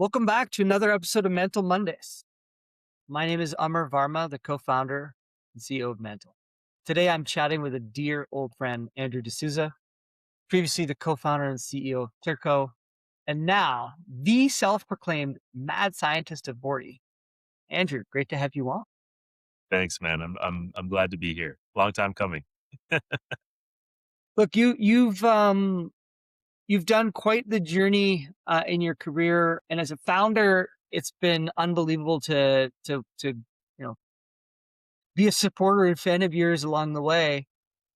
Welcome back to another episode of Mantle Mondays. My name is Amar Varma, the co-founder and CEO of Mantle. Today, I'm chatting with a dear old friend, Andrew D'Souza, previously the co-founder and CEO of Clearco, and now the self-proclaimed mad scientist of Boardy. Andrew, great to have you on. Thanks, man. I'm glad to be here. Long time coming. Look, you've done quite the journey in your career, and as a founder, it's been unbelievable to be a supporter and fan of yours along the way.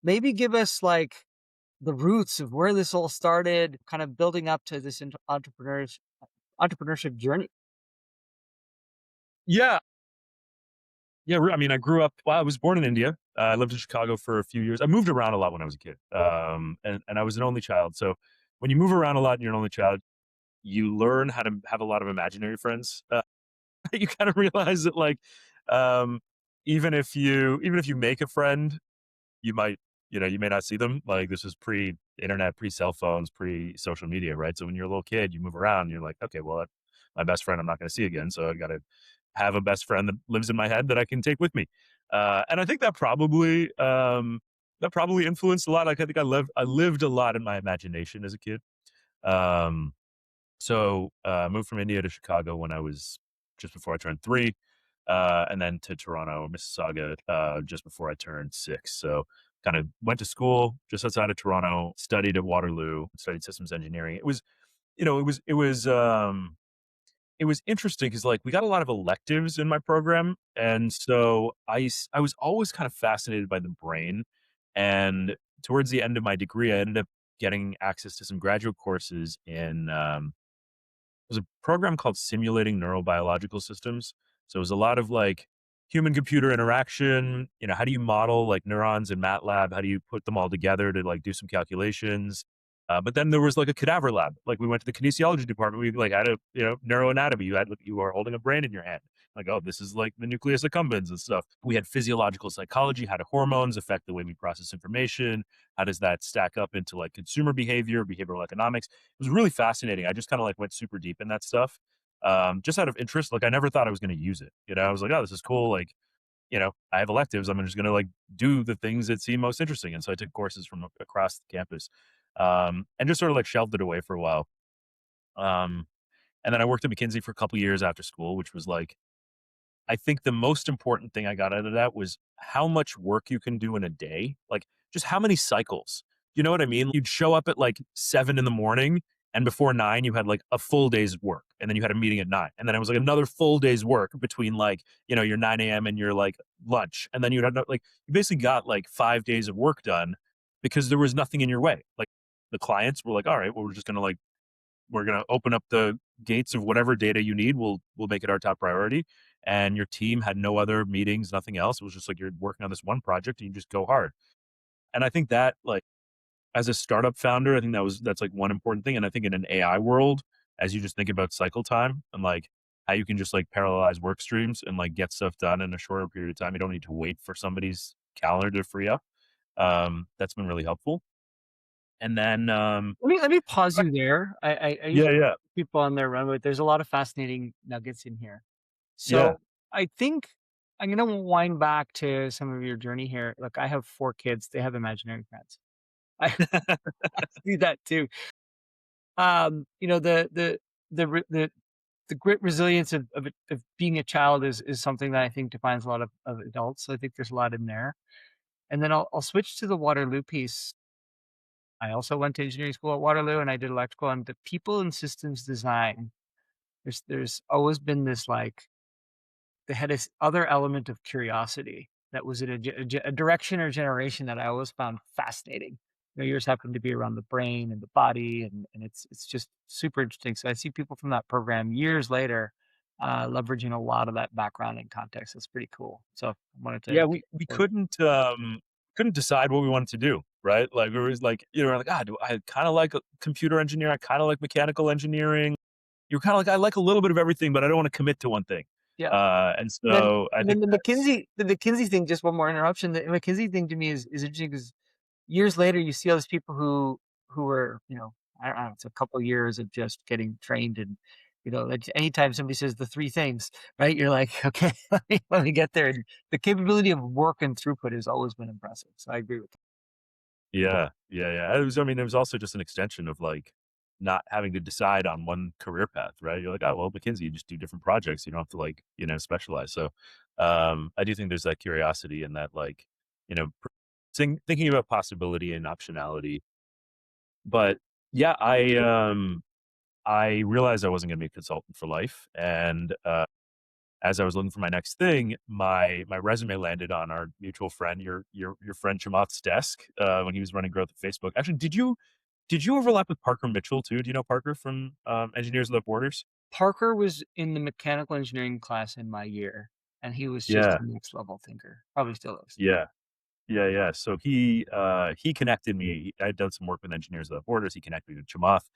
Maybe give us like the roots of where this all started, kind of building up to this entrepreneurship journey. Yeah, yeah. I mean, I grew up. Well, I was born in India. I lived in Chicago for a few years. I moved around a lot when I was a kid, and I was an only child. So when you move around a lot and you're an only child, you learn how to have a lot of imaginary friends. You kind of realize that, like, um, even if you make a friend, you might, you may not see them. Like, this is pre-internet, pre-cell phones, pre-social media, right? So when you're a little kid, you move around, and you're like, okay, well, my best friend, I'm not going to see again. So I got to have a best friend that lives in my head that I can take with me. And I think that probably influenced a lot. Like, I think I lived a lot in my imagination as a kid. Um, I moved from India to Chicago when I was just before I turned 3, and then to Toronto, Mississauga, just before I turned 6. So kind of went to school just outside of Toronto, studied at Waterloo, studied systems engineering. It was, you know, it was interesting because, like, we got a lot of electives in my program, and so I was always kind of fascinated by the brain. And towards the end of my degree, I ended up getting access to some graduate courses in was a program called Simulating Neurobiological Systems. So it was a lot of, like, human computer interaction. How do you model, like, neurons in MATLAB? How do you put them all together to, like, do some calculations? But then there was, like, a cadaver lab. Like, we went to the kinesiology department. We, like, had a, neuroanatomy. You are holding a brain in your hand. Like, oh, this is like the nucleus accumbens and stuff. We had physiological psychology. How do hormones affect the way we process information? How does that stack up into, like, consumer behavior, behavioral economics? It was really fascinating. I just kind of, like, went super deep in that stuff, just out of interest. Like, I never thought I was going to use it. I was like, oh, this is cool. Like, I have electives. I'm just going to, like, do the things that seem most interesting. And so I took courses from across the campus, and just sort of, like, shelved it away for a while. Um, and then I worked at McKinsey for a couple years after school, which was, like, I think the most important thing I got out of that was how much work you can do in a day. Like, just how many cycles. You know what I mean? You'd show up at, like, 7 in the morning, and before 9, you had, like, a full day's work. And then you had a meeting at 9. And then it was, like, another full day's work between, like, your 9 a.m. and your, like, lunch. And then you'd have, like, you basically got, like, 5 days of work done because there was nothing in your way. Like, the clients were like, all right, well, we're gonna open up the gates of whatever data you need. We'll make it our top priority. And your team had no other meetings, nothing else. It was just like, you're working on this one project and you just go hard. And I think that, like, as a startup founder, I think that's, like, one important thing. And I think in an AI world, as you just think about cycle time and, like, how you can just, like, parallelize work streams and, like, get stuff done in a shorter period of time. You don't need to wait for somebody's calendar to free up. That's been really helpful. And then, Let me pause you there. I yeah, usually yeah, put people on their run, but there's a lot of fascinating nuggets in here. yeah. So I think I'm gonna wind back to some of your journey here. Look, I have 4 kids. They have imaginary friends. I, I see that too. You know, the grit resilience of being a child is something that I think defines a lot of adults. So I think there's a lot in there. And then I'll switch to the Waterloo piece. I also went to engineering school at Waterloo and I did electrical and the people and systems design. There's always been this like they had this other element of curiosity that was in a direction or generation that I always found fascinating. Yours happened to be around the brain and the body, and it's just super interesting. So I see people from that program years later leveraging a lot of that background and context. That's pretty cool. So I wanted to Yeah, get we your couldn't decide what we wanted to do, right? Like, we was like, we're like, do I kind of like a computer engineer? I kind of like mechanical engineering. You're kind of like, I like a little bit of everything, but I don't want to commit to one thing. yeah. And And then so I and then think that's The McKinsey thing, just one more interruption. The McKinsey thing to me is interesting because years later you see all these people who were, I don't know, it's a couple of years of just getting trained Like anytime somebody says the 3 things, right? You're like, "Okay, let me get there." And the capability of work and throughput has always been impressive, so I agree with that. Yeah, yeah, yeah. It was also just an extension of, like, not having to decide on one career path, right? You're like, "Oh, well, McKinsey, you just do different projects. You don't have to, like, specialize." So, I do think there's that curiosity and that, like, thinking about possibility and optionality. But, yeah, I realized I wasn't gonna be a consultant for life, and, as I was looking for my next thing, my resume landed on our mutual friend, your friend Chamath's desk, when he was running growth at Facebook. Actually, did you overlap with Parker Mitchell too? Do you know Parker from, Engineers Without Borders? Parker was in the mechanical engineering class in my year, and he was just Yeah, a next level thinker. Probably still is. yeah, yeah, yeah. So he connected me. I had done some work with Engineers Without Borders. He connected me with Chamath,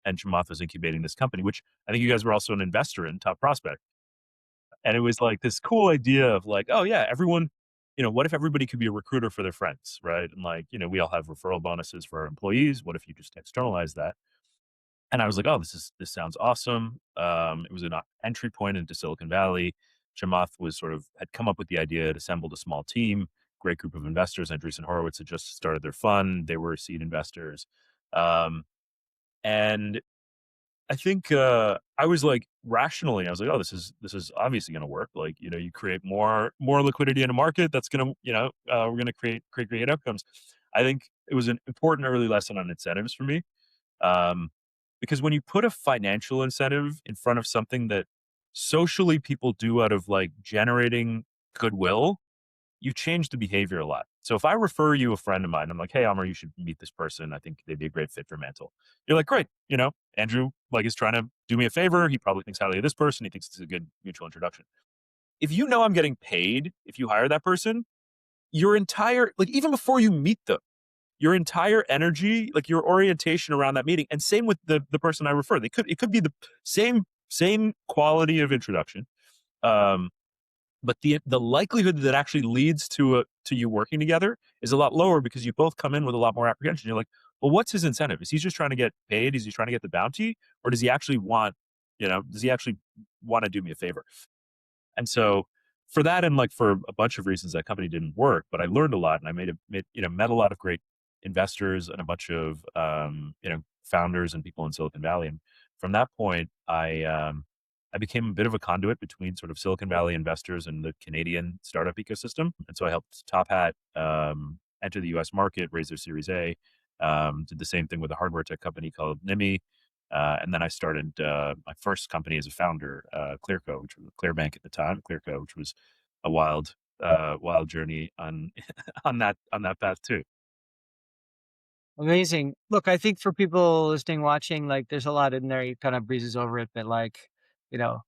and Chamath was incubating this company, which I think you guys were also an investor in, Top Prospect. And it was like this cool idea of like, oh yeah, everyone, what if everybody could be a recruiter for their friends, right? And like, we all have referral bonuses for our employees. What if you just externalize that? And I was like, oh, this sounds awesome. It was an entry point into Silicon Valley. Chamath was sort of had come up with the idea, had assembled a small team, great group of investors. Andreessen Horowitz had just started their fund. They were seed investors. Um, and I think, I was like rationally, I was like, "Oh, this is obviously gonna work." Like, you create more liquidity in a market that's gonna, we're gonna create great outcomes. I think it was an important early lesson on incentives for me, um, because when you put a financial incentive in front of something that socially people do out of, like, generating goodwill, you change the behavior a lot. So if I refer you a friend of mine, I'm like, "Hey, Amar, you should meet this person. I think they'd be a great fit for Mantle." You're like, "Great." Andrew, like, is trying to do me a favor. He probably thinks highly of this person. He thinks it's a good mutual introduction. If you know I'm getting paid if you hire that person, your entire like, even before you meet them, your entire energy, like, your orientation around that meeting, and same with the person I refer. It could be the same quality of introduction, um, but the likelihood that actually leads to you working together is a lot lower because you both come in with a lot more apprehension. You're like, well, what's his incentive? Is he just trying to get paid? Is he trying to get the bounty, or does he actually want to do me a favor? And so for that and like for a bunch of reasons that company didn't work, but I learned a lot and I met a lot of great investors and a bunch of founders and people in Silicon Valley. And from that point, I became a bit of a conduit between sort of Silicon Valley investors and the Canadian startup ecosystem. And so I helped Top Hat enter the US market, raise their Series A. Did the same thing with a hardware tech company called Nimi. And then I started my first company as a founder, Clearco, which was Clearbank at the time, Clearco, which was a wild journey on on that path too. Amazing. Look, I think for people listening, watching, like, there's a lot in there. He kind of breezes over it, but like, you know,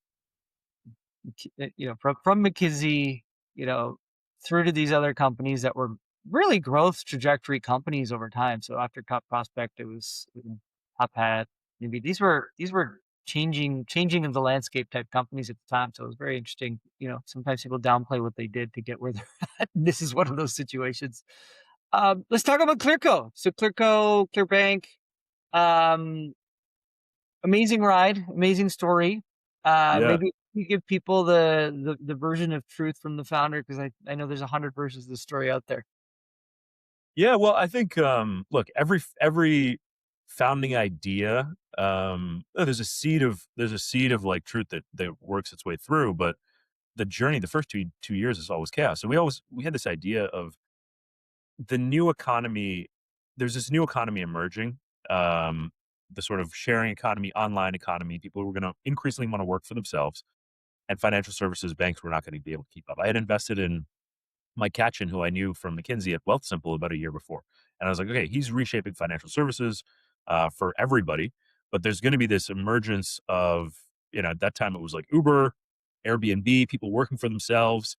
from McKinsey, you know, through to these other companies that were really growth trajectory companies over time. So after Top Prospect, it was Top Hat. Maybe these were changing of the landscape type companies at the time. So it was very interesting. Sometimes people downplay what they did to get where they're at. This is one of those situations. Let's talk about Clearco. So Clearco, Clearbank, um, amazing ride, amazing story. Yeah. Maybe you give people the version of truth from the founder because I know there's 100 versions of the story out there. Yeah, well, I think, look, every founding idea, there's a seed of like truth that works its way through, but the journey, the first two years is always chaos. So we had this idea of the new economy. There's this new economy emerging, the sort of sharing economy, online economy. People were going to increasingly want to work for themselves, and financial services banks were not going to be able to keep up. I had invested in Mike Katchen, who I knew from McKinsey at Wealthsimple about a year before. And I was like, okay, he's reshaping financial services for everybody. But there's going to be this emergence of, at that time it was like Uber, Airbnb, people working for themselves.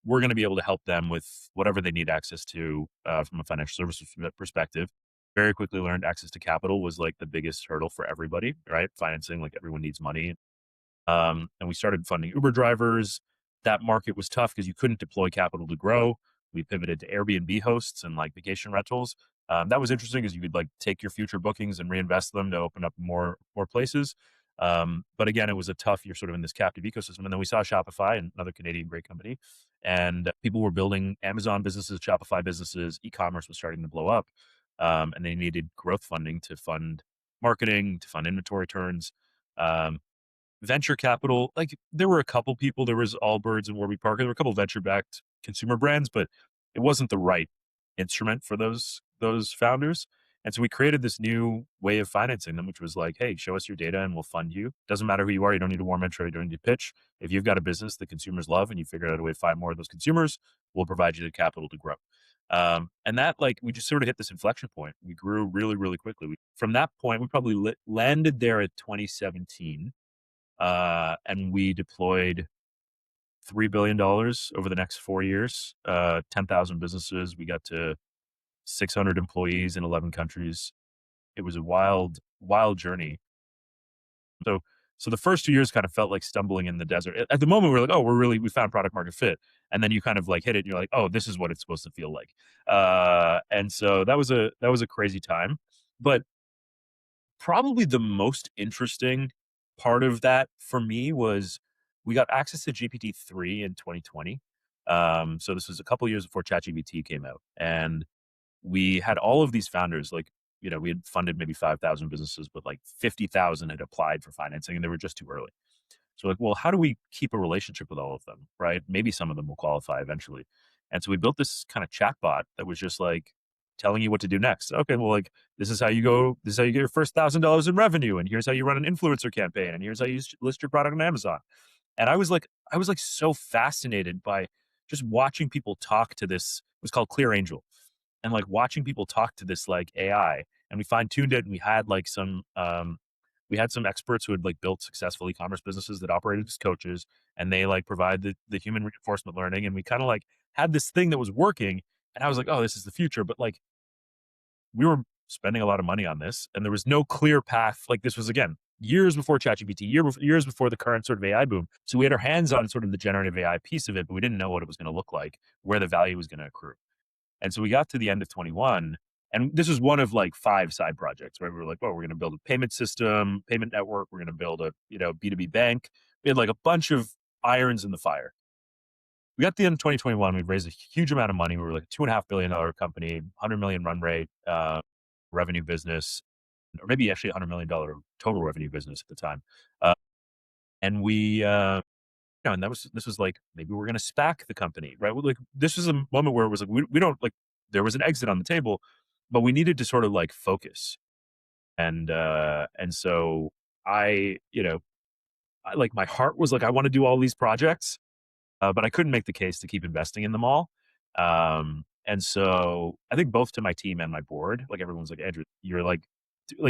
We're going to be able to help them with whatever they need access to from a financial services perspective. Very quickly learned access to capital was like the biggest hurdle for everybody, right? Financing, like everyone needs money, and we started funding Uber drivers. That market was tough because you couldn't deploy capital to grow. We pivoted to Airbnb hosts and like vacation rentals. That was interesting because you could like take your future bookings and reinvest them to open up more places. But again, it was a tough, you're sort of in this captive ecosystem. And then we saw Shopify, another Canadian great company, and people were building Amazon businesses, Shopify businesses, e-commerce was starting to blow up. And they needed growth funding to fund marketing, to fund inventory turns. Um, Venture capital, like there were a couple people, there was Allbirds and Warby Parker, there were a couple venture backed consumer brands, but it wasn't the right instrument for those founders. And so we created this new way of financing them, which was like, hey, show us your data and we'll fund you. Doesn't matter who you are, you don't need a warm intro, you don't need to pitch. If you've got a business that consumers love and you figured out a way to find more of those consumers, we'll provide you the capital to grow. And that, like, we just sort of hit this inflection point. We grew really, really quickly. From that point, we probably landed there at 2017, and we deployed $3 billion over the next 4 years, 10,000 businesses. We got to 600 employees in 11 countries. It was a wild, wild journey. So, so the first 2 years kind of felt like stumbling in the desert. At the moment, we were like, oh, we found product market fit. And then you kind of like hit it and you're like, oh, this is what it's supposed to feel like. And so that was a crazy time. But probably the most interesting part of that for me was we got access to GPT-3 in 2020. So this was a couple years before ChatGPT came out, and we had all of these founders. Like, we had funded maybe 5,000 businesses, but like 50,000 had applied for financing, and they were just too early. So like, well, how do we keep a relationship with all of them, right? Maybe some of them will qualify eventually. And so we built this kind of chatbot that was just like telling you what to do next. Okay, well, like this is how you go. This is how you get your first $1,000 in revenue, and here's how you run an influencer campaign, and here's how you list your product on Amazon. And I was like so fascinated by just watching people talk to this. It was called Clear Angel, and like watching people talk to this like AI. And we fine tuned it, and we had some experts who had like built successful e-commerce businesses that operated as coaches, and they like provide the human reinforcement learning. And we kind of like had this thing that was working. And I was like, oh, this is the future. But like we were spending a lot of money on this, and there was no clear path. Like this was again years before ChatGPT, years before the current sort of AI boom. So we had our hands on sort of the generative AI piece of it, but we didn't know what it was going to look like, where the value was going to accrue. And so we got to the end of 21, and this was one of like 5 side projects, right? We were like, oh, we're going to build a payment system, payment network. We're going to build a, B2B bank. We had like a bunch of irons in the fire. We got to the end of 2021. We raised a huge amount of money. We were like a $2.5 billion company, 100 million run rate, revenue business, or maybe actually $100 million total revenue business at the time. Uh, and and this was like, maybe we're going to SPAC the company, right? Well, like this was a moment where it was like, we don't like, there was an exit on the table, but we needed to sort of like focus. And so I, like my heart was like, I want to do all these projects, but I couldn't make the case to keep investing in them all. And so I think both to my team and my board, like everyone's like, Andrew, you're like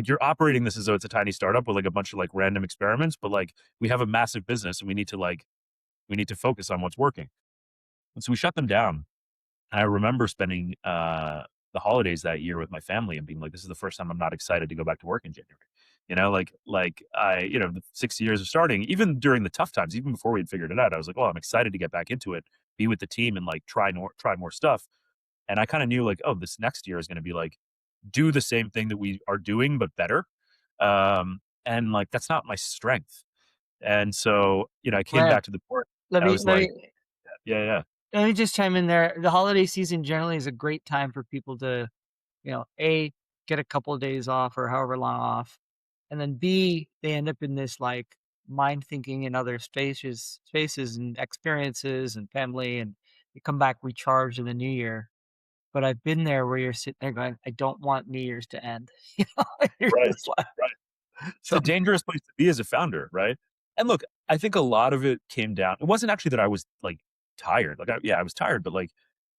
you're operating this as though it's a tiny startup with like a bunch of like random experiments, but like we have a massive business and we need to focus on what's working. And so we shut them down. And I remember spending the holidays that year with my family and being like, this is the first time I'm not excited to go back to work in January. The 6 years of starting, even during the tough times, even before we had figured it out, I was like, oh, I'm excited to get back into it, be with the team and like try more stuff. And I kind of knew like, oh, this next year is going to be like, do the same thing that we are doing, but better. And like, that's not my strength. And so, I came Well, back to the board let and I me was let like, me yeah, yeah, let me just chime in there. The holiday season generally is a great time for people to, A, get a couple of days off or however long off. And then B, they end up in this like mind thinking in other spaces and experiences and family, and you come back recharged in the new year. But I've been there where you're sitting there going, I don't want New Year's to end. You're right, just like, right. It's so a dangerous place to be as a founder, right? And look, I think a lot of it came down, it wasn't actually that I was like tired. Like, I was tired, but like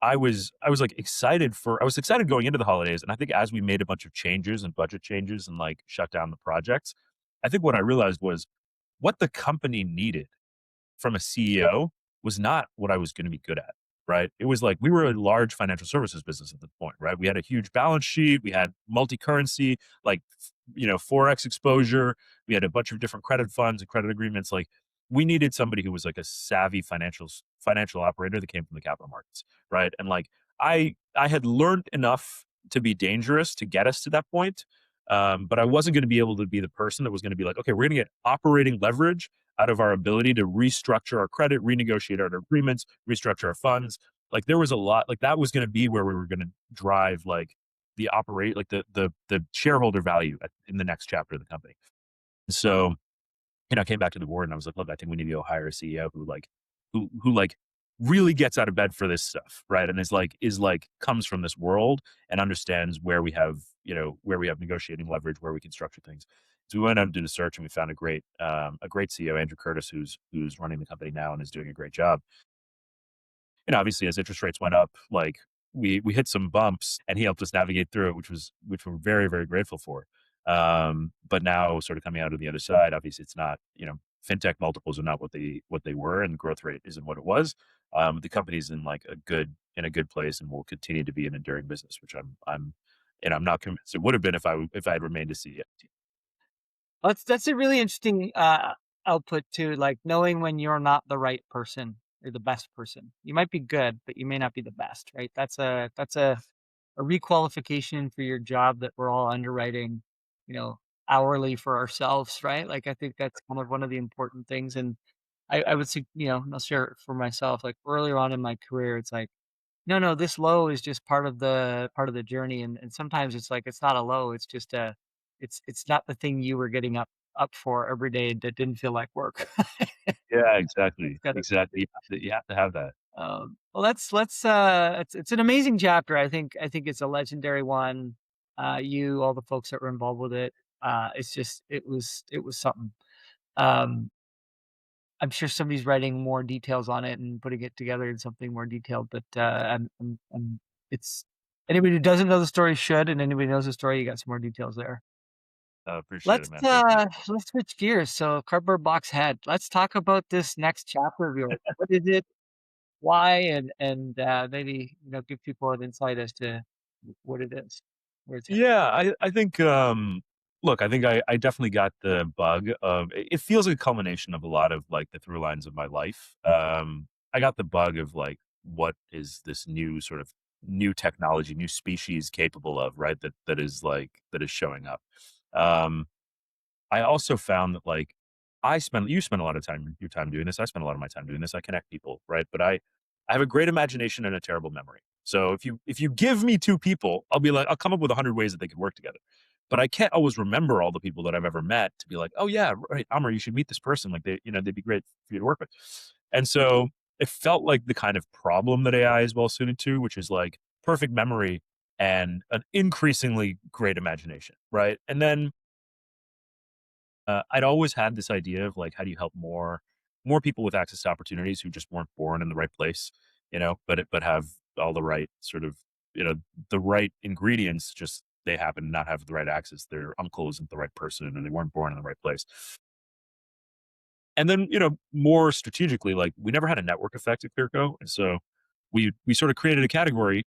I was like I was excited going into the holidays. And I think as we made a bunch of changes and budget changes and like shut down the projects, I think what I realized was what the company needed from a CEO was not what I was going to be good at. Right. It was like we were a large financial services business at the point, right? We had a huge balance sheet. We had multi currency, like, Forex exposure. We had a bunch of different credit funds and credit agreements. Like, we needed somebody who was like a savvy financial operator that came from the capital markets. Right. And like, I had learned enough to be dangerous to get us to that point. But I wasn't going to be able to be the person that was going to be like, okay, we're going to get operating leverage out of our ability to restructure our credit, renegotiate our agreements, restructure our funds. Like there was a lot, like that was going to be where we were going to drive like the operate, like the shareholder value in the next chapter of the company. So I came back to the board and I was like, look, I think we need to go hire a CEO who like, who like really gets out of bed for this stuff, right? And is like comes from this world and understands where we have, where we have negotiating leverage, where we can structure things. So we went out and did a search and we found a great CEO, Andrew Curtis, who's running the company now and is doing a great job. And obviously, as interest rates went up, like we hit some bumps, and he helped us navigate through it, which we're very very grateful for. But now, sort of coming out of the other side, obviously, it's not fintech multiples are not what they were, and the growth rate isn't what it was. The company's in like a good place, and will continue to be an enduring business, which I'm not convinced it would have been if I had remained a CEO. That's a really interesting, output too, like, knowing when you're not the right person or the best person. You might be good, but you may not be the best, right? That's a requalification for your job that we're all underwriting, you know, hourly for ourselves, right? Like, I think that's kind of one of the important things, and I would say, and I'll share it for myself, like, earlier on in my career, it's like, "No, no, this low is just part of the journey," and sometimes it's like, it's not a low, it's just it's not the thing you were getting up for every day that didn't feel like work. Yeah, It's exactly, gotta exactly. You have to have that. well, it's an amazing chapter. I think it's a legendary one. All the folks that were involved with it. It was something. Um, I'm sure somebody's writing more details on it and putting it together in something more detailed. But it's anybody who doesn't know the story should, and anybody who knows the story, you got some more details there. Appreciate it, man. Thank you. Let's switch gears. So, cardboard box head. Let's talk about this next chapter of yours. What is it? Why? And maybe give people an insight as to what it is, where it's headed. Yeah, I think, look, I think I definitely got the bug of it feels like a culmination of a lot of, like, the through lines of my life. I got the bug of, like, what is this new sort of new technology, new species capable of, right? That is showing up. Um I also found that, like, you spend a lot of your time doing this. I spend a lot of my time doing this. I connect people, right? But I have a great imagination and a terrible memory. So if you give me 2 people, I'll come up with 100 ways that they could work together. But I can't always remember all the people that I've ever met to be like, "Oh, yeah, right, Amr, you should meet this person. Like, they'd be great for you to work with." And so it felt like the kind of problem that AI is well suited to, which is, like, perfect memory and an increasingly great imagination, right? And then I'd always had this idea of like, how do you help more people with access to opportunities who just weren't born in the right place, but have all the right sort of, the right ingredients. Just they happen to not have the right access. Their uncle isn't the right person, and they weren't born in the right place. And then, more strategically, like we never had a network effect at Clearco, and so we sort of created a category,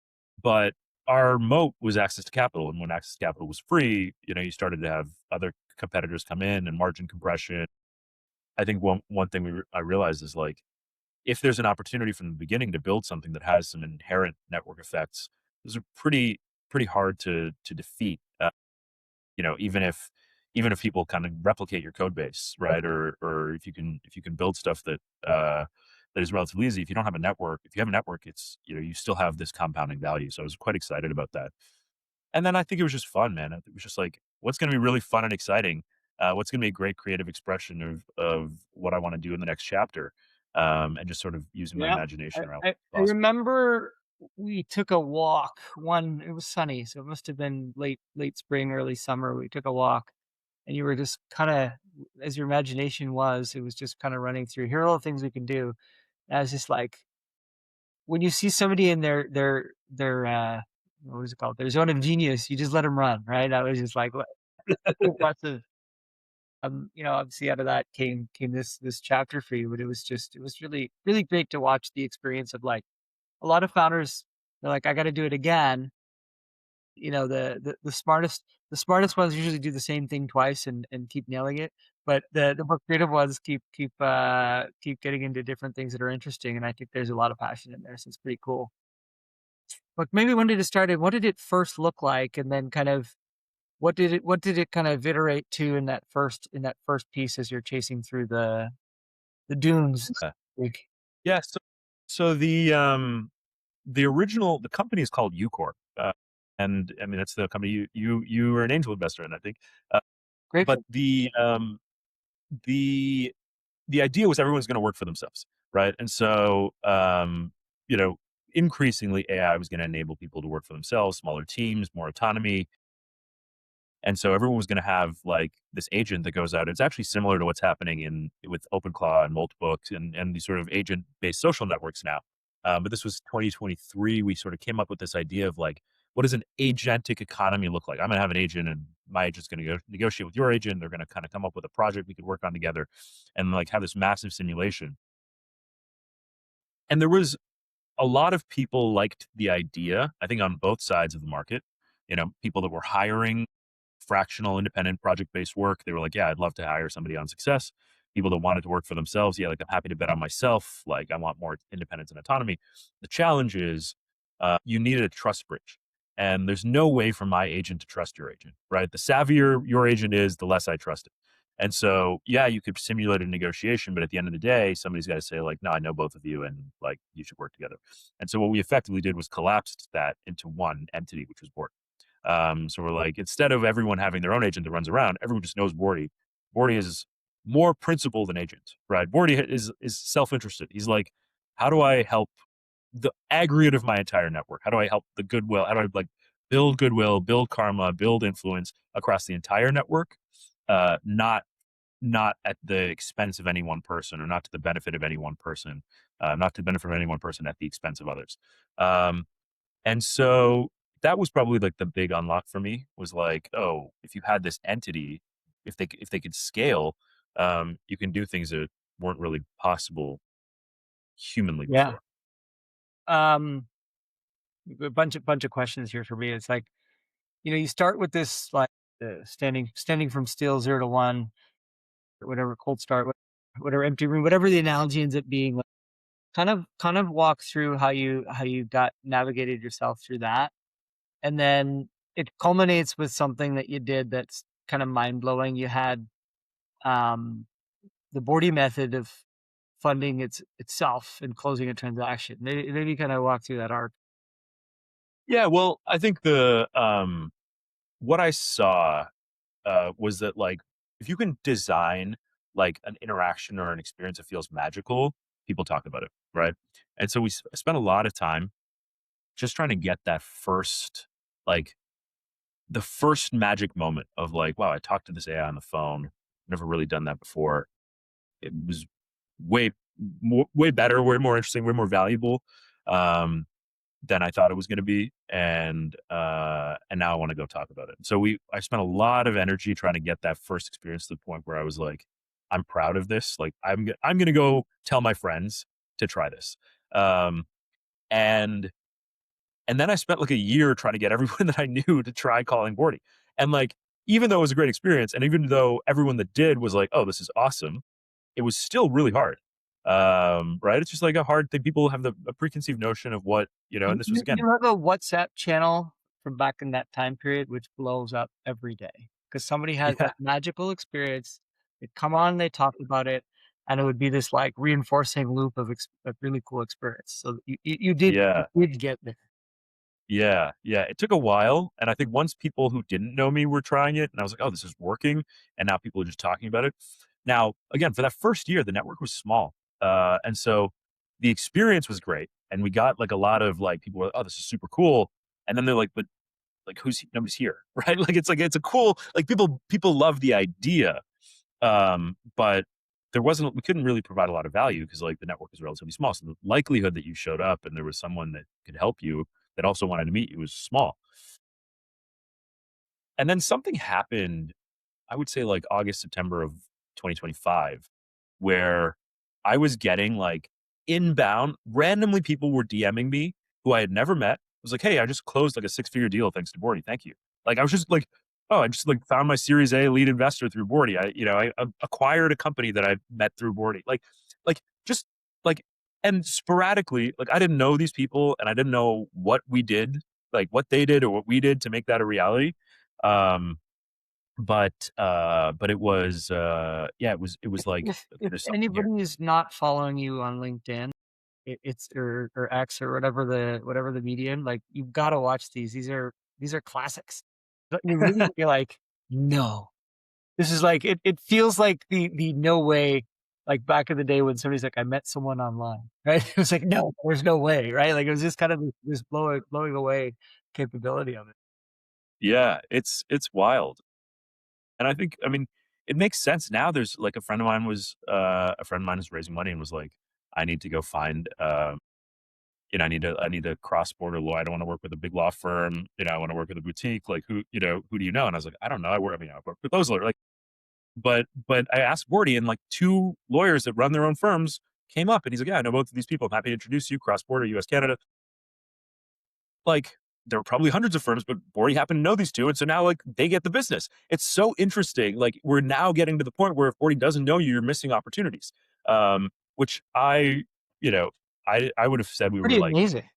but our moat was access to capital. And when access to capital was free, you started to have other competitors come in and margin compression. I think one thing I realized is like if there's an opportunity from the beginning to build something that has some inherent network effects, those are pretty hard to defeat. Even if people kind of replicate your code base, right? Or if you can build stuff that is relatively easy. If you don't have a network, if you have a network, it's you still have this compounding value. So I was quite excited about that. And then I think it was just fun, man. It was just like, what's going to be really fun and exciting? What's going to be a great creative expression of what I want to do in the next chapter? And just sort of using my Yeah, imagination around I what's possible. remember we took a walk. It was sunny, so it must have been late spring, early summer. We took a walk, and you were just kind of, as your imagination was, it was just kind of running through. Here are all the things we can do. And I was just like, when you see somebody in their what is it called? Their zone of genius, you just let them run, right? I was just like, what impressive. Obviously out of that came this chapter for you, but it was really really great to watch the experience of like a lot of founders. They're like, I got to do it again. The smartest ones usually do the same thing twice and keep nailing it. But the more creative ones keep getting into different things that are interesting, and I think there's a lot of passion in there, so it's pretty cool. But maybe when did it start, and what did it first look like, and then kind of what did it kind of iterate to in that first piece as you're chasing through the dunes? Yeah. Like, Yeah, so the company is called Ucorp, and I mean, that's the company you were an angel investor in, I think. Uh, but grateful. the the idea was everyone's gonna work for themselves, right? And so, you know, increasingly, AI was gonna enable people to work for themselves, smaller teams, more autonomy, and so everyone was gonna have, like, this agent that goes out. It's actually similar to what's happening in with OpenClaw and Moltebook and these sort of agent-based social networks now. But this was 2023. We sort of came up with this idea of, like, what does an agentic economy look like? I'm gonna have an agent, and my agent's gonna go negotiate with your agent. They're gonna kinda come up with a project we could work on together and, like, have this massive simulation. And there was a lot of people liked the idea, I think on both sides of the market. People that were hiring fractional, independent, project-based work. They were like, "Yeah, I'd love to hire somebody on success." People that wanted to work for themselves, "Yeah, like, I'm happy to bet on myself. Like, I want more independence and autonomy." The challenge is, you needed a trust bridge, and there's no way for my agent to trust your agent, right? The savvier your agent is, the less I trust it. And so, yeah, you could simulate a negotiation, but at the end of the day, somebody's gotta say, like, "No, I know both of you, and, like, you should work together." And so what we effectively did was collapsed that into one entity, which was Board. So we're like, instead of everyone having their own agent that runs around, everyone just knows Boardy. Boardy is more principal than agent, right? Boardy is self interested. He's like, how do I help the aggregate of my entire network? How do I help the goodwill? How do I, like, build goodwill, build karma, build influence across the entire network? Not at the expense of any one person, or not to the benefit of any one person, not to the benefit of any one person at the expense of others. Um, and so that was probably, like, the big unlock for me, was like, "Oh, if you had this entity, if they could scale, you can do things that weren't really possible humanly Yeah. before." Um, a bunch of questions here for me. It's like, you start with this, like, standing from steel 0 to 1, or whatever, cold start, whatever, empty room, whatever the analogy ends up being. Like, kind of walk through how you got navigated yourself through that, and then it culminates with something that you did that's kind of mind blowing. You had, um, the Boardy method of funding itself and closing a transaction. Maybe kind of walk through that arc. Yeah, well, I think what I saw, was that, like, if you can design, like, an interaction or an experience that feels magical, people talk about it, right? And so I spent a lot of time just trying to get that first, like, the first magic moment of, like, wow, I talked to this AI on the phone. Never really done that before. It was way way better, way more interesting, way more valuable, um, than I thought it was going to be, and now I want to go talk about it. So I spent a lot of energy trying to get that first experience to the point where I was like, I'm proud of this. Like, I'm going to go tell my friends to try this, um, and and then I spent, like, a year trying to get everyone that I knew to try calling Bordy. And, like, even though it was a great experience, and even though everyone that did was like, "Oh, this is awesome," it was still really hard. Right? It's just, like, a hard thing. People have a preconceived notion of what, and You this was, you again. you have a WhatsApp channel from back in that time period which blows up every day because somebody has Yeah, that magical experience. They'd come on, they talk about it, and it would be this, like, reinforcing loop of really cool experience. So you did yeah. you did get there. Yeah, yeah, it took a while, and I think once people who didn't know me were trying it, and I was like, "Oh, this is working," and now people are just talking about it. Now, again, for that first year, the network was small, and so the experience was great, and we got, like, a lot of, like, people were like, "Oh, this is super cool," and then they're like, "But, like, nobody's here," right? Like, it's a cool, like, people love the idea, but we couldn't really provide a lot of value because, like, the network is relatively small. So the likelihood that you showed up and there was someone that could help you that also wanted to meet you was small. And then something happened, I would say, like, August, September of 2025, where I was getting, like, inbound randomly, people were DMing me who I had never met. It was like, "Hey, I just closed, like, a six-figure deal thanks to Boardy. Thank you." Like, I was just like, "Oh, I just, like, found my Series A lead investor through Boardy. I acquired a company that I met through Boardy." Just, like, and sporadically, like, I didn't know these people, and I didn't know what we did, like, what they did or what we did to make that a reality. but yeah, it was like, okay, If there's something here. anybody is not following you on LinkedIn, it's or X or whatever the medium, like, you've gotta watch these. These are classics. But you're like, "No." This is like it feels like the no way, like, back in the day when somebody's like, "I met someone online," right? It was like, "No, there's no way," right? Like, it was just kind of this blowing away capability of it. Yeah, it's wild. And I mean, it makes sense now. There's like a friend of mine was raising money and was like, I need to go find I need a cross-border law. I don't want to work with a big law firm. I want to work with a boutique. Like who do you know? And I was like, I don't know. I work with those lawyers. Like, but I asked Boardy, and like two lawyers that run their own firms came up, and he's like, yeah, I know both of these people. I'm happy to introduce you. Cross-border, U.S. Canada. Like, there were probably hundreds of firms, but Boardy happened to know these two, and so now, like, they get the business. It's so interesting. Like, we're now getting to the point where if Boardy doesn't know you, you're missing opportunities. Which you know, I would have said we were Pretty like amazing.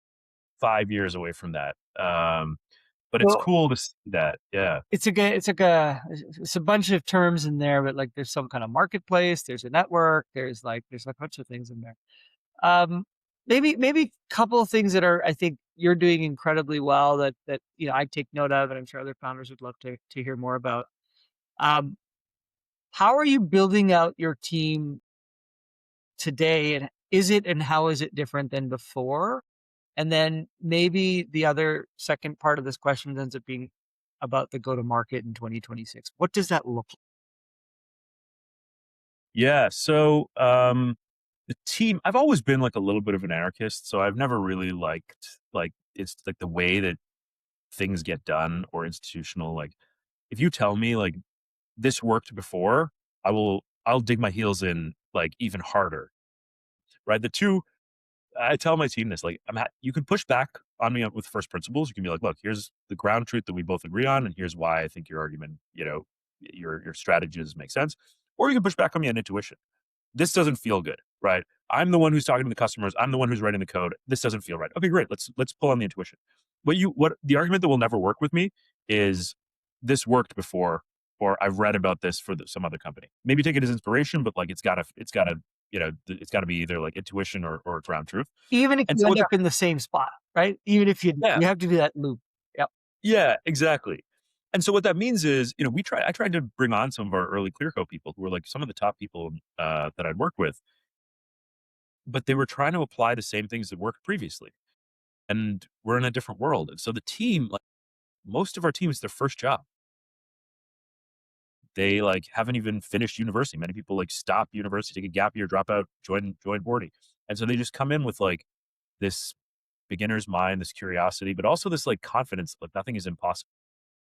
5 years away from that. But it's Well, cool to see that. Yeah. it's a bunch of terms in there, but, like, there's some kind of marketplace, there's a network, there's a bunch of things in there. Um, maybe a couple of things that are I think you're doing incredibly well that, I take note of, and I'm sure other founders would love to hear more about. Um, how are you building out your team today, and how is it different than before? And then maybe the other second part of this question ends up being about the go to market in 2026. What does that look like? Yeah. So, the team I've always been, like, a little bit of an anarchist, so I've never really liked, like, it's like the way that things get done or institutional, like, if you tell me, like, this worked before, I'll dig my heels in, like, even harder, right? I tell my team this, like, you can push back on me with first principles. You can be like, "Look, here's the ground truth that we both agree on, and here's why I think your argument, your strategies make sense." Or you can push back on me on intuition. This doesn't feel good, right? I'm the one who's talking to the customers. I'm the one who's writing the code. This doesn't feel right. Okay, great. Let's pull on the intuition. What the argument that will never work with me is this worked before, or I've read about this for some other company. Maybe take it as inspiration, but like it's gotta be either like intuition or ground truth. Even if And you so end what up that in the same spot, right? Even if yeah, you have to do that loop. Yep. yeah, exactly. And so what that means is, I tried to bring on some of our early Clearco people who were like some of the top people that I'd worked with, but they were trying to apply the same things that worked previously. And we're in a different world. And so the team, like most of our team, is their first job. They like haven't even finished university. Many people like stop university, take a gap year, drop out, join Boardy. And so they just come in with like this beginner's mind, this curiosity, but also this like confidence, like nothing is impossible.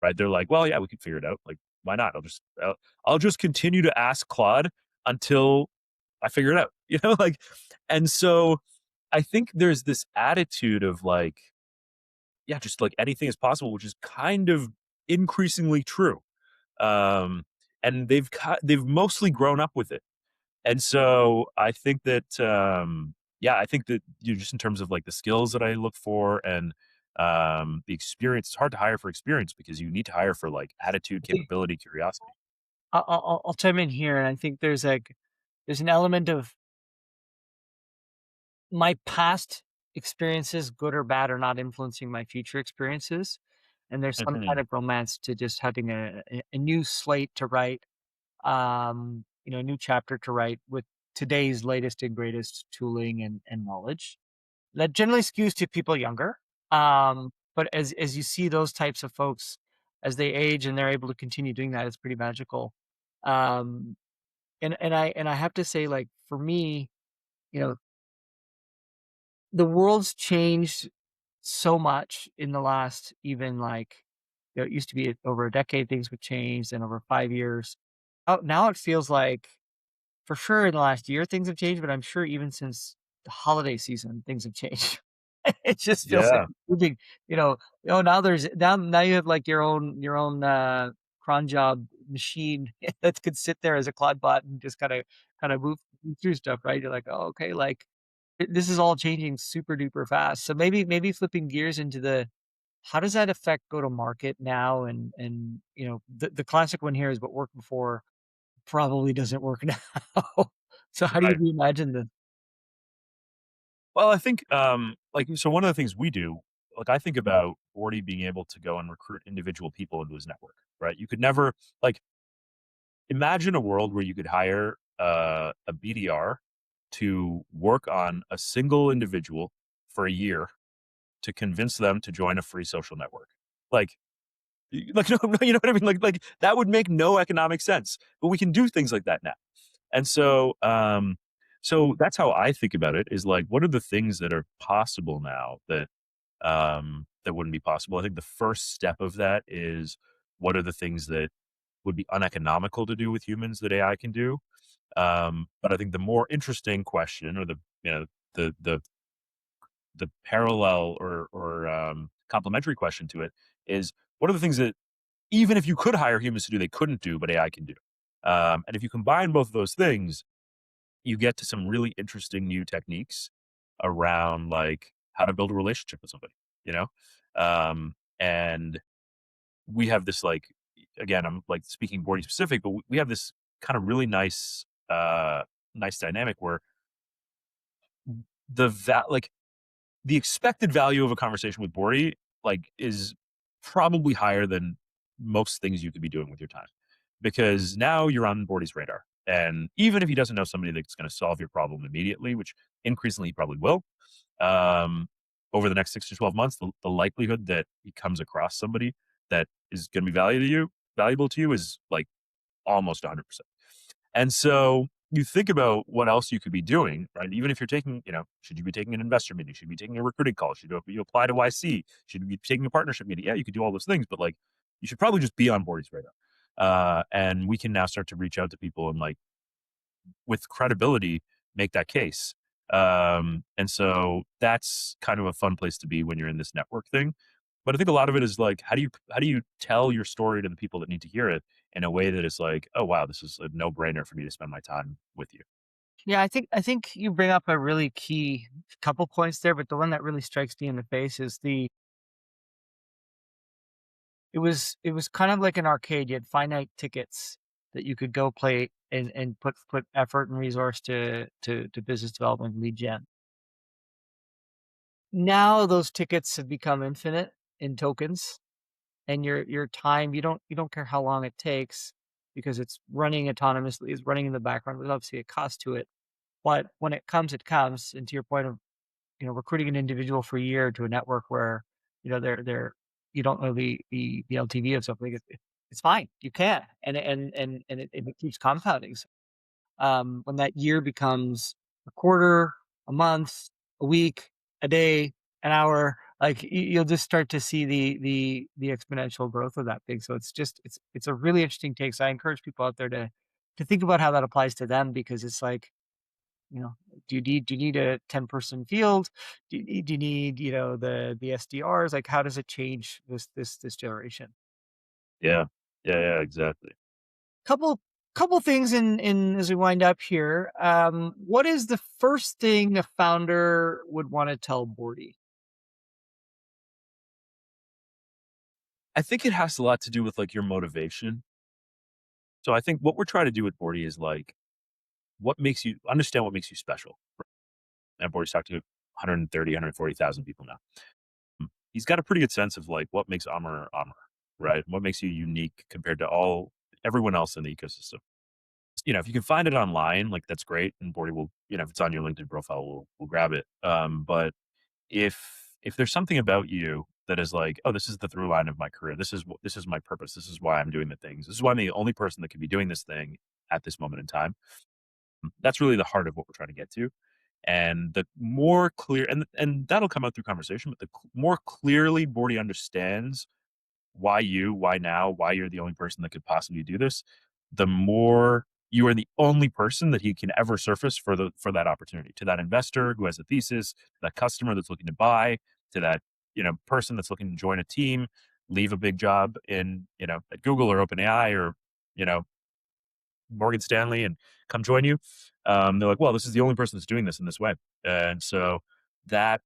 Right? They're like, well, yeah, we can figure it out. Like, why not? I'll just continue to ask Claude until I figure it out. Like, and so I think there's this attitude of like, yeah, just like anything is possible, which is kind of increasingly true. Um, and they've mostly grown up with it. And so I think that, yeah, I think that you just in terms of like the skills that I look for and the experience, it's hard to hire for experience because you need to hire for like attitude, Okay. capability, curiosity. I'll chime in here, and I think there's an element of my past experiences, good or bad, are not influencing my future experiences, and there's some kind Mhm. of romance to just having a new slate to write, a new chapter to write with today's latest and greatest tooling and knowledge. That generally skews to people younger, but as you see those types of folks as they age and they're able to continue doing that, it's pretty magical. Um, and I have to say, like, for me, you know, the world's changed so much in the last even, like, it used to be over a decade things would change, and over 5 years. Oh, now it feels like for sure in the last year things have changed, but I'm sure even since the holiday season, things have changed. It just feels like Yeah. moving, you know, now you have, like, your own cron job machine that could sit there as a Claude bot and just kinda move through stuff, right? You're like, "Oh, okay," like, this is all changing super duper fast. So maybe flipping gears into how does that affect go to market now? And the classic one here is what worked before probably doesn't work now. So how do you Right. reimagine the Well, I think, so one of the things we do, like, I think about Boardy being able to go and recruit individual people into his network, right? You could never, like, imagine a world where you could hire a BDR to work on a single individual for a year to convince them to join a free social network. Like, no, no, you know what I mean? Like that would make no economic sense, but we can do things like that now. And so that's how I think about it is like, what are the things that are possible now that wouldn't be possible? I think the first step of that is what are the things that would be uneconomical to do with humans that AI can do? But I think the more interesting question or the the the parallel or complementary question to it is what are the things that even if you could hire humans to do, they couldn't do, but AI can do. And if you combine both of those things, you get to some really interesting new techniques around like how to build a relationship with somebody, you know? And we have this like, again, I'm like speaking Boardy specific, but we have this kind of really nice dynamic where like the expected value of a conversation with Boardy like is probably higher than most things you could be doing with your time because now you're on Boardy's radar. And even if he doesn't know somebody that's going to solve your problem immediately, which increasingly he probably will, um, over the next 6 to 12 months, the likelihood that he comes across somebody that is going to be valuable to you is like almost 100%. And so you think about what else you could be doing, right? Even if you're taking, should you be taking an investor meeting? Should you be taking a recruiting call? Should you apply to YC? Should you be taking a partnership meeting? Yeah, you could do all those things, but like you should probably just be on Boardy's radar. And we can now start to reach out to people and like with credibility make that case. And so that's kind of a fun place to be when you're in this network thing. But I think a lot of it is like, how do you tell your story to the people that need to hear it in a way that is like, oh wow, this is a no brainer for me to spend my time with you. Yeah, I think you bring up a really key couple points there, but the one that really strikes me in the face is it was kind of like an arcade. You had finite tickets that you could go play and put effort and resource to business development lead gen. Now those tickets have become infinite in tokens, and your time, you don't care how long it takes because it's running autonomously, it's running in the background. There's obviously a cost to it. But when it comes, it comes. And to your point of, recruiting an individual for a year to a network where, they're you don't know the LTV of something, it's fine. You can. And it keeps compounding. So, when that year becomes a quarter, a month, a week, a day, an hour, like you'll just start to see the exponential growth of that thing. So it's a really interesting take. So I encourage people out there to think about how that applies to them, because it's like, do you need a 10-person field? Do you need, the SDRs? Like, how does it change this generation? Yeah. Yeah, exactly. Couple things in as we wind up here. What is the first thing a founder would want to tell Bordy? I think it has a lot to do with like your motivation. So I think what we're trying to do with Bordy is like what makes you understand what makes you special. And Bordy's talked to 130, 140,000 people now. He's got a pretty good sense of like what makes Amar Amar, right? What makes you unique compared to everyone else in the ecosystem. If you can find it online, like that's great. And Bordy will, if it's on your LinkedIn profile, we'll grab it. But if there's something about you that is like, oh, this is the through line of my career. This is my purpose. This is why I'm doing the things. This is why I'm the only person that can be doing this thing at this moment in time. That's really the heart of what we're trying to get to. And the more clear, and that'll come out through conversation, but more clearly Bordy understands why now, why you're the only person that could possibly do this, the more you are the only person that he can ever surface for that opportunity to that investor who has a thesis, that customer that's looking to buy, to that person that's looking to join a team, leave a big job in at Google or OpenAI or you know Morgan Stanley and come join you. They're like, well, this is the only person that's doing this in this way, and so that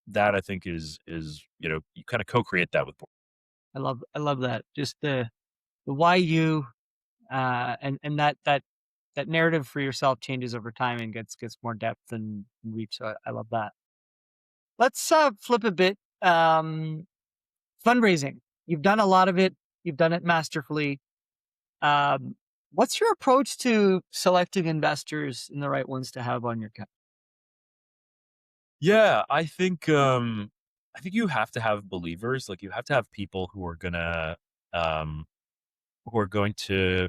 that I think is, you kind of co-create that with. I love that. Just the why you, and that narrative for yourself changes over time and gets more depth and reach. So I love that. Let's flip a bit. Fundraising. You've done a lot of it. You've done it masterfully. Um, what's your approach to selecting investors and the right ones to have on your cap? Yeah, I think you have to have believers, like, you have to have people um, who are going to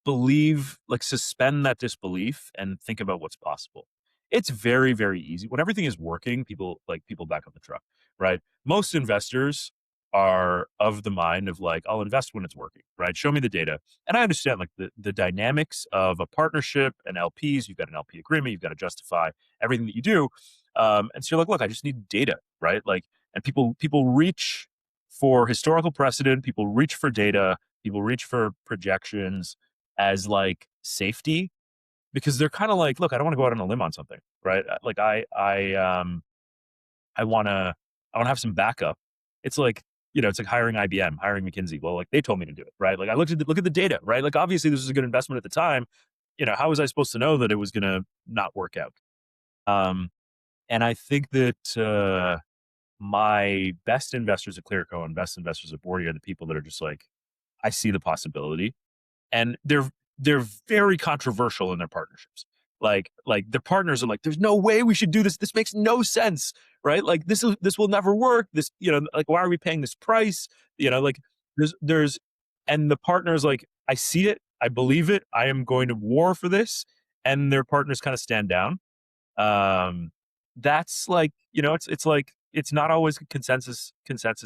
believe, like, suspend that disbelief and think about what's possible. It's very, very easy. When everything is working, people back up the truck, right? Most investors are of the mind of like, I'll invest when it's working, right? Show me the data. And I understand like the dynamics of a partnership and LPs, you've got an LP agreement, you've got to justify everything that you do. And so you're like, look, I just need data, right? Like, and people reach for historical precedent, people reach for data, people reach for projections as like safety because they're kind of like, look, I don't want to go out on a limb on something, right? Like I want to I want to have some backup. It's like, it's like hiring IBM, hiring McKinsey. Well, like they told me to do it, right? Like I look at the data, right? Like obviously this was a good investment at the time. How was I supposed to know that it was going to not work out? Um, and I think that my best investors at Clearco and best investors at Boardy are the people that are just like, I see the possibility and they're very controversial in their partnerships. Like their partners are like, "There's no way we should do this. This makes no sense, right? Like this will never work. This, like why are we paying this price? Like there's and the partner's like, I see it, I believe it, I am going to war for this, and their partners kind of stand down. Um, that's like, it's like it's not always a consensus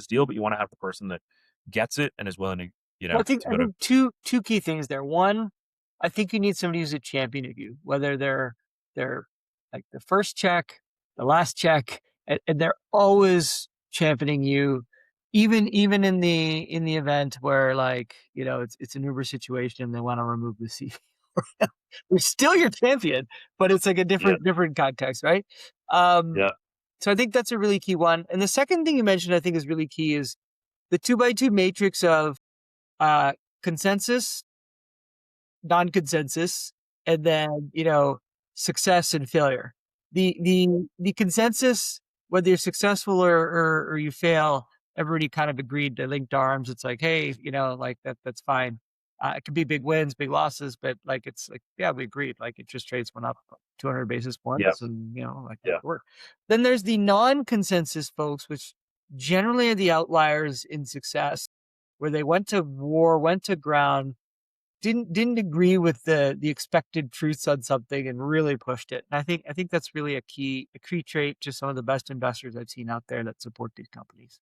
deal, but you want to have the person that gets it and is willing to Well, I think to I go to. think two key things there. One, I think you need somebody who's a champion of you, whether they're like the first check, the last check, and they're always championing you, even in the event where like it's an Uber situation and they want to remove the seat. They're still your champion, but it's like a Yeah, different context, right? Um, yeah. so I think that's a really key one. And the second thing you mentioned, I think, is really key is the two by two matrix of uh, consensus, non-consensus, and then success and failure. The consensus, whether you're successful or you fail, everybody kind of agreed to linked arms. It's like, hey, like that's fine. It could be big wins, big losses, but like it's like, yeah, we agreed. Like interest rates went up 200 basis Yeah, points, and like that yeah, worked. Then there's the non-consensus folks, which generally are the outliers in success, where they went to war, went to ground, didn't agree with the expected truths on something and really pushed it. And I think that's really a key trait to some of the best investors I've seen out there that support these companies.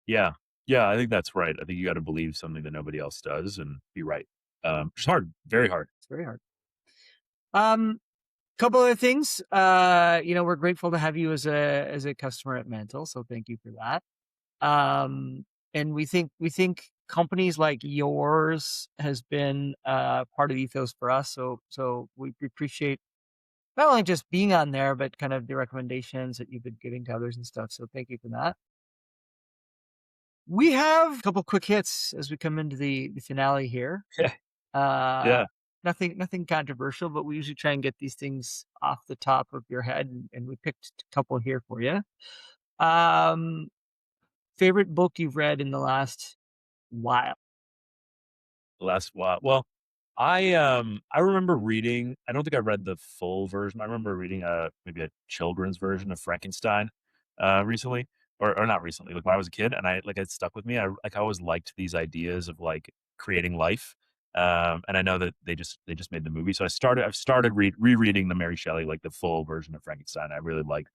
yeah, yeah. I think that's right. I think you got to believe something that nobody else does and be right. It's hard, very hard. It's very hard. Um, couple other things. We're grateful to have you as a customer at Mantle, so thank you for that. Um, and we think companies like yours has been part of ethos for us. So we appreciate not only just being on there, but kind of the recommendations that you've been giving to others and stuff. So thank you for that. We have a couple quick hits as we come into the finale here. Yeah, Uh, yeah. nothing controversial, but we usually try and get these things off the top of your head, and we picked a couple here for you. Um, favorite book you've read in the last while? Last while. Well, I remember reading. I don't think I read the full version. I remember reading maybe a children's version of Frankenstein recently, or not recently, like when I was a kid, and it stuck with me. I always liked these ideas of like creating life. And I know that they just made the movie, so I've started rereading the Mary Shelley, like the full version of Frankenstein. I really like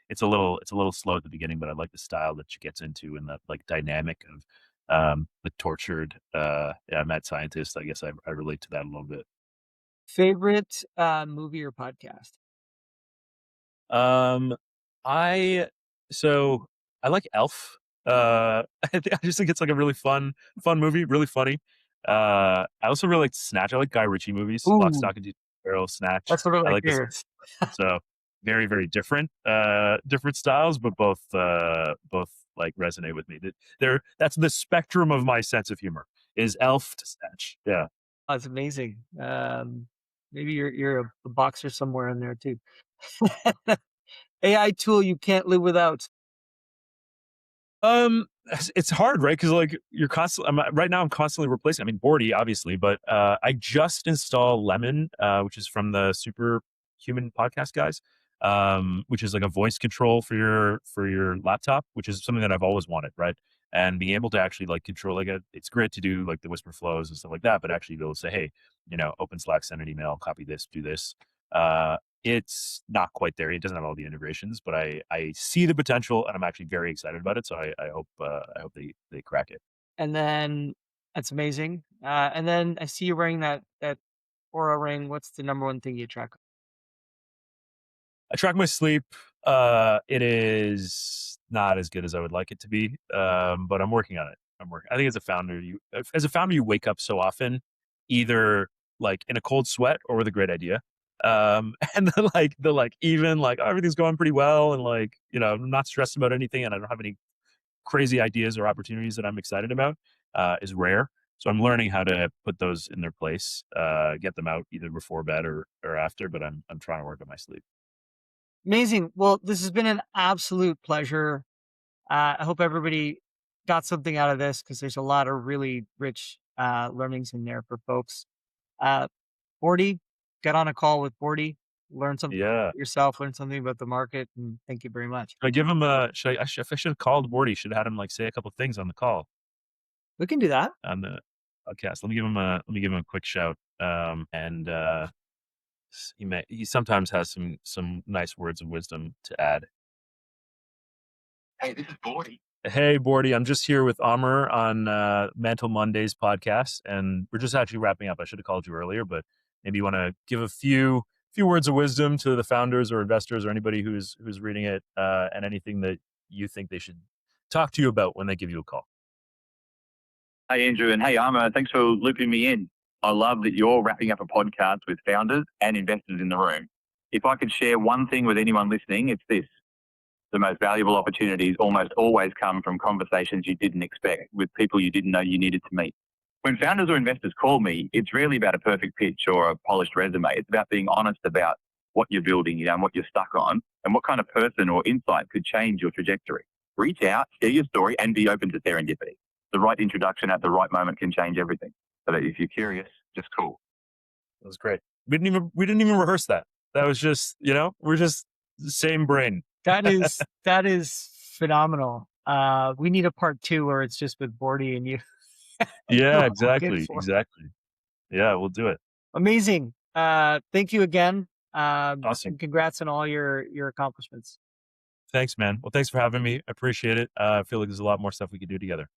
it's a little slow at the beginning, but I like the style that she gets into and the like dynamic of the tortured yeah, mad scientist. I guess I relate to that a little bit. Favorite movie or podcast? Um, I so I like Elf. I just think it's like a really fun movie, really funny. I also really like Snatch. I like Guy Ritchie movies, Lock, Ooh, Stock, and Two Sparrow, Snatch. that's one of I my like this. favorites. So. very, very different, different styles, but both like resonate with me. That's the spectrum of my sense of humor is elf to snatch. Yeah. Oh, it's amazing. Maybe you're a boxer somewhere in there too. AI tool you can't live without. It's hard, right? Because like you're constantly. Right now. I'm constantly replacing. I mean, Boardy, obviously, but I just installed Lemon, which is from the Superhuman podcast guys, which is like a voice control for your laptop, which is something that I've always wanted, right? And being able to actually like control it's great to do like the whisper flows and stuff like that, but actually be able to say, hey, open Slack, send an email, copy this, do this. It's not quite there. It doesn't have all the integrations, but I see the potential, and I'm actually very excited about it. So I hope they crack it. And then that's amazing. And then I see you wearing that Aura ring. What's the number one thing you track? I track my sleep. It is not as good as I would like it to be, but I'm working on it. I think as a founder, you wake up so often, either like in a cold sweat or with a great idea. And then even like oh, everything's going pretty well, and like I'm not stressed about anything, and I don't have any crazy ideas or opportunities that I'm excited about. Is rare. So I'm learning how to put those in their place, get them out either before bed or after. But I'm trying to work on my sleep. Amazing. Well, this has been an absolute pleasure. I hope everybody got something out of this because there's a lot of really rich learnings in there for folks. Uh, Boardy, get on a call with Boardy, learn something Yeah. about yourself, learn something about the market, and thank you very much. Should I give him a I should have called Boardy, should have had him, like, say a couple things on the call, We can do that. on the podcast. Let me give him a quick shout, and, he sometimes has some nice words of wisdom to add. Hey, this is Boardy. Hey, Boardy, I'm just here with Amar on, Mantle Mondays podcast, and we're just actually wrapping up. I should have called you earlier, but maybe you wanna give a few words of wisdom to the founders or investors or anybody who's reading it, and anything that you think they should talk to you about when they give you a call. Hey, Andrew, and hey, Arma. Thanks for looping me in. I love that you're wrapping up a podcast with founders and investors in the room. If I could share one thing with anyone listening, it's this. The most valuable opportunities almost always come from conversations you didn't expect with people you didn't know you needed to meet. When founders or investors call me, it's rarely about a perfect pitch or a polished resume. It's about being honest about what you're building, and what you're stuck on, and what kind of person or insight could change your trajectory. Reach out, share your story, and be open to serendipity. The right introduction at the right moment can change everything. So that if you're curious, just call. That was great. We didn't even rehearse that. That was just, we're just the same brain. That is phenomenal. We need a part two where it's just with Boardy and you. Yeah, We'll get exactly, for exactly. Yeah, we'll do it. amazing. Thank you again. Awesome. And congrats on all your accomplishments. Thanks, man. Well, thanks for having me. I appreciate it. I feel like there's a lot more stuff we could do together.